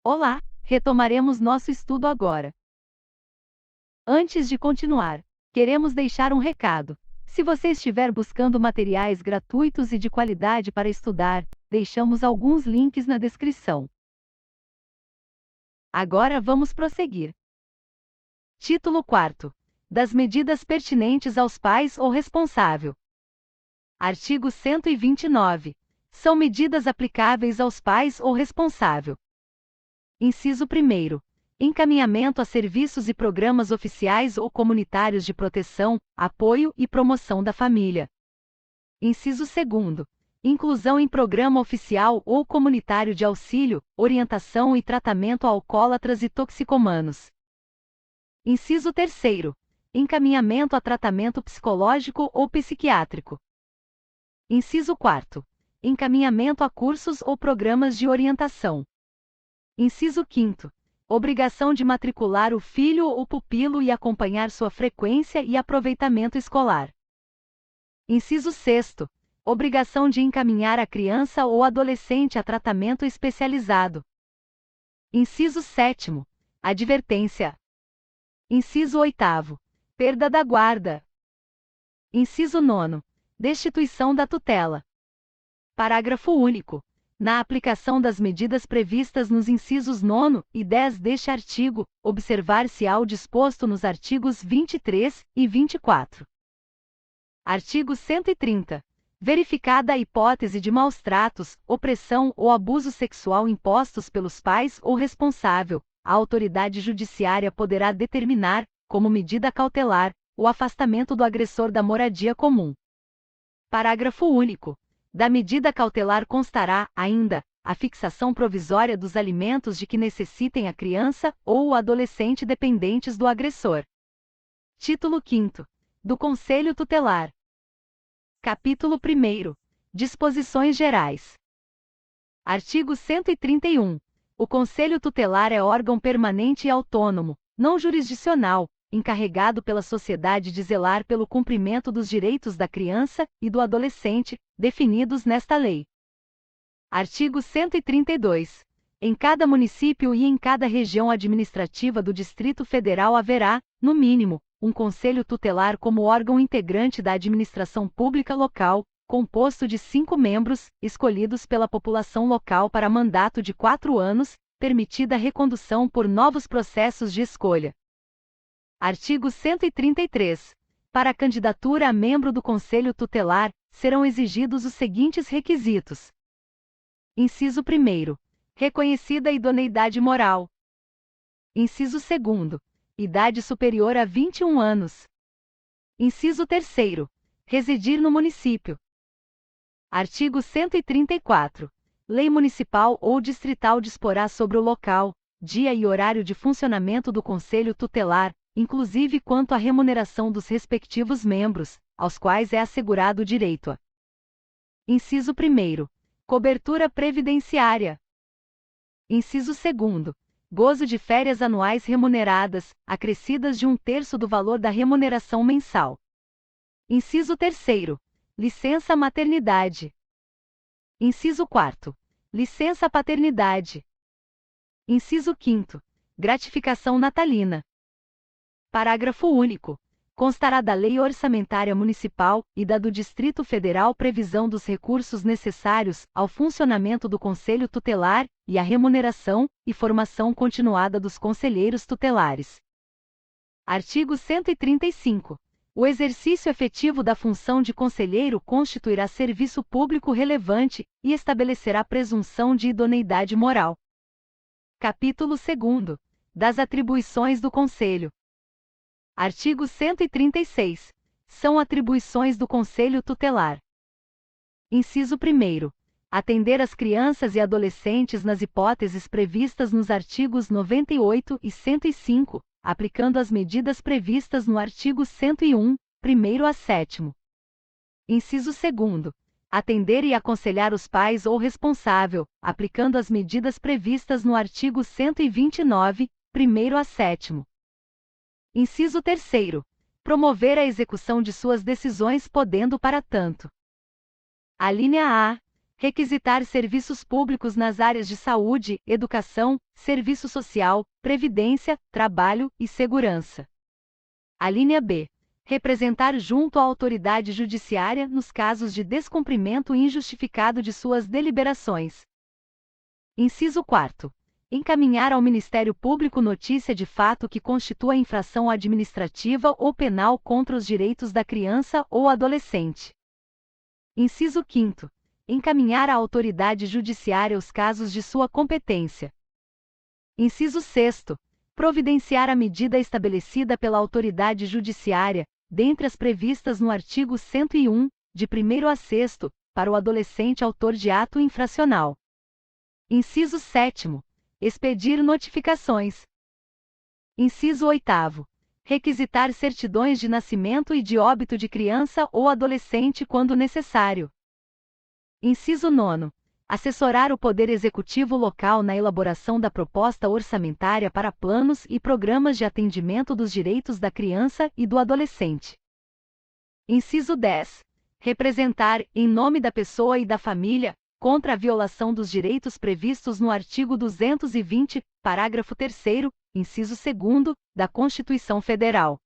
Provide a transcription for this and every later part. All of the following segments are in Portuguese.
Olá, retomaremos nosso estudo agora. Antes de continuar, queremos deixar um recado. Se você estiver buscando materiais gratuitos e de qualidade para estudar, deixamos alguns links na descrição. Agora vamos prosseguir. Título 4. Das medidas pertinentes aos pais ou responsável. Artigo 129. São medidas aplicáveis aos pais ou responsável. Inciso 1º. Encaminhamento a serviços e programas oficiais ou comunitários de proteção, apoio e promoção da família. Inciso 2º. Inclusão em programa oficial ou comunitário de auxílio, orientação e tratamento a alcoólatras e toxicomanos. Inciso 3º. Encaminhamento a tratamento psicológico ou psiquiátrico. Inciso 4º. Encaminhamento a cursos ou programas de orientação. Inciso 5º. Obrigação de matricular o filho ou pupilo e acompanhar sua frequência e aproveitamento escolar. Inciso 6º. Obrigação de encaminhar a criança ou adolescente a tratamento especializado. Inciso 7º. Advertência. Inciso 8º. Perda da guarda. Inciso 9º. Destituição da tutela. Parágrafo único. Na aplicação das medidas previstas nos incisos 9 e 10 deste artigo, observar-se-á o disposto nos artigos 23 e 24. Artigo 130. Verificada a hipótese de maus-tratos, opressão ou abuso sexual impostos pelos pais ou responsável, a autoridade judiciária poderá determinar, como medida cautelar, o afastamento do agressor da moradia comum. Parágrafo único. Da medida cautelar constará, ainda, a fixação provisória dos alimentos de que necessitem a criança ou o adolescente dependentes do agressor. Título 5º. Do Conselho Tutelar. Capítulo 1º. Disposições Gerais. Artigo 131. O Conselho Tutelar é órgão permanente e autônomo, não jurisdicional, encarregado pela sociedade de zelar pelo cumprimento dos direitos da criança e do adolescente, definidos nesta lei. Artigo 132. Em cada município e em cada região administrativa do Distrito Federal haverá, no mínimo, um conselho tutelar como órgão integrante da administração pública local, composto de 5 membros, escolhidos pela população local para mandato de 4 anos, permitida a recondução por novos processos de escolha. Artigo 133. Para a candidatura a membro do Conselho Tutelar, serão exigidos os seguintes requisitos. Inciso 1º. Reconhecida idoneidade moral. Inciso 2º. Idade superior a 21 anos. Inciso 3º. Residir no município. Artigo 134. Lei municipal ou distrital disporá sobre o local, dia e horário de funcionamento do Conselho Tutelar, inclusive quanto à remuneração dos respectivos membros, aos quais é assegurado o direito a. Inciso 1º. Cobertura previdenciária. Inciso 2º. Gozo de férias anuais remuneradas, acrescidas de 1/3 do valor da remuneração mensal. Inciso 3º. Licença maternidade. Inciso 4º. Licença paternidade. Inciso 5º. Gratificação natalina. Parágrafo único. Constará da Lei Orçamentária Municipal e da do Distrito Federal previsão dos recursos necessários ao funcionamento do Conselho Tutelar e à remuneração e formação continuada dos conselheiros tutelares. Artigo 135. O exercício efetivo da função de conselheiro constituirá serviço público relevante e estabelecerá presunção de idoneidade moral. Capítulo 2º. Das atribuições do Conselho. Artigo 136. São atribuições do Conselho Tutelar. Inciso 1º. Atender as crianças e adolescentes nas hipóteses previstas nos artigos 98 e 105, aplicando as medidas previstas no artigo 101, 1º a 7º. Inciso 2º. Atender e aconselhar os pais ou responsável, aplicando as medidas previstas no artigo 129, 1º a 7º. Inciso 3º. Promover a execução de suas decisões podendo para tanto. Alínea A. requisitar serviços públicos nas áreas de saúde, educação, serviço social, previdência, trabalho e segurança. A linha B. Representar junto à autoridade judiciária nos casos de descumprimento injustificado de suas deliberações. Inciso 4. Encaminhar ao Ministério Público notícia de fato que constitua infração administrativa ou penal contra os direitos da criança ou adolescente. Inciso 5. Encaminhar à autoridade judiciária os casos de sua competência. Inciso 6. Providenciar a medida estabelecida pela autoridade judiciária, dentre as previstas no artigo 101, de 1º a 6º, para o adolescente autor de ato infracional. Inciso 7. Expedir notificações. Inciso 8. Requisitar certidões de nascimento e de óbito de criança ou adolescente quando necessário. Inciso 9. Assessorar o Poder Executivo local na elaboração da proposta orçamentária para planos e programas de atendimento dos direitos da criança e do adolescente. Inciso 10. Representar, em nome da pessoa e da família, contra a violação dos direitos previstos no artigo 220, parágrafo 3º, inciso 2º, da Constituição Federal.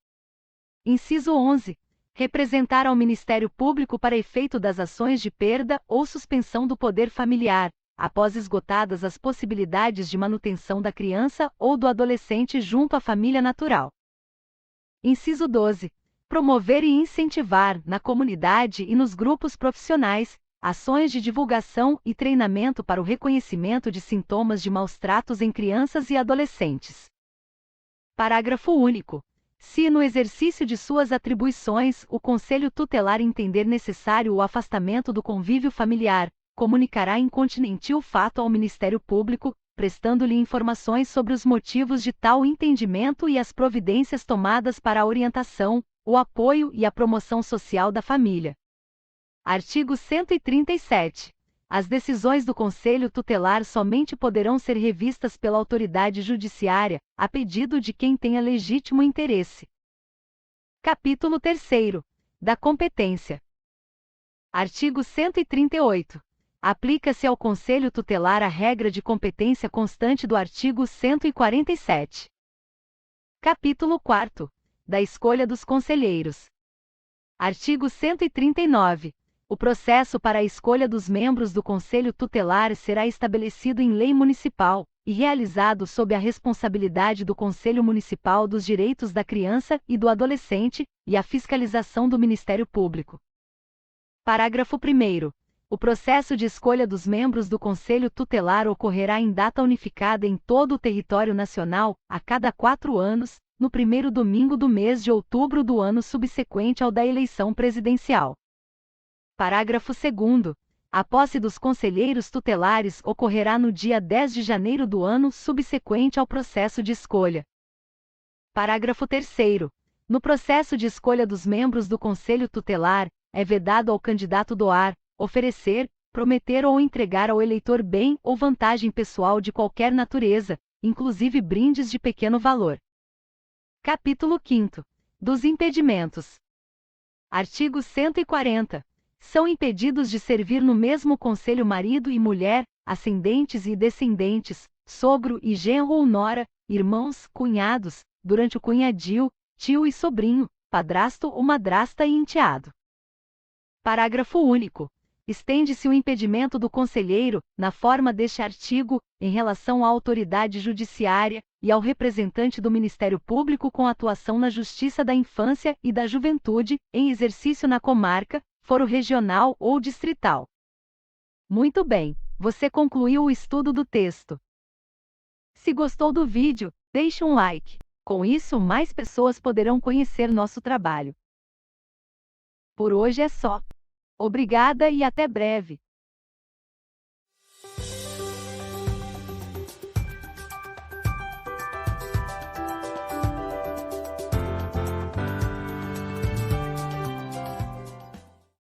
Inciso 11. Representar ao Ministério Público para efeito das ações de perda ou suspensão do poder familiar, após esgotadas as possibilidades de manutenção da criança ou do adolescente junto à família natural. Inciso 12. Promover e incentivar, na comunidade e nos grupos profissionais, ações de divulgação e treinamento para o reconhecimento de sintomas de maus-tratos em crianças e adolescentes. Parágrafo único. Se, no exercício de suas atribuições, o Conselho Tutelar entender necessário o afastamento do convívio familiar, comunicará incontinenti o fato ao Ministério Público, prestando-lhe informações sobre os motivos de tal entendimento e as providências tomadas para a orientação, o apoio e a promoção social da família. Artigo 137. As decisões do Conselho Tutelar somente poderão ser revistas pela autoridade judiciária, a pedido de quem tenha legítimo interesse. Capítulo 3º. Da competência. Artigo 138. Aplica-se ao Conselho Tutelar a regra de competência constante do artigo 147. Capítulo 4. Da escolha dos conselheiros. Artigo 139. O processo para a escolha dos membros do Conselho Tutelar será estabelecido em lei municipal, e realizado sob a responsabilidade do Conselho Municipal dos Direitos da Criança e do Adolescente, e a fiscalização do Ministério Público. Parágrafo 1º. O processo de escolha dos membros do Conselho Tutelar ocorrerá em data unificada em todo o território nacional, a cada 4 anos, no primeiro domingo do mês de outubro do ano subsequente ao da eleição presidencial. Parágrafo 2º. A posse dos conselheiros tutelares ocorrerá no dia 10 de janeiro do ano subsequente ao processo de escolha. Parágrafo 3º. No processo de escolha dos membros do Conselho Tutelar, é vedado ao candidato doar, oferecer, prometer ou entregar ao eleitor bem ou vantagem pessoal de qualquer natureza, inclusive brindes de pequeno valor. Capítulo 5. Dos impedimentos. Artigo 140. São impedidos de servir no mesmo conselho marido e mulher, ascendentes e descendentes, sogro e genro ou nora, irmãos, cunhados, durante o cunhadio, tio e sobrinho, padrasto ou madrasta e enteado. Parágrafo único. Estende-se o impedimento do conselheiro, na forma deste artigo, em relação à autoridade judiciária e ao representante do Ministério Público com atuação na Justiça da Infância e da Juventude, em exercício na comarca, foro regional ou distrital. Muito bem, você concluiu o estudo do texto. Se gostou do vídeo, deixe um like. Com isso, mais pessoas poderão conhecer nosso trabalho. Por hoje é só. Obrigada e até breve.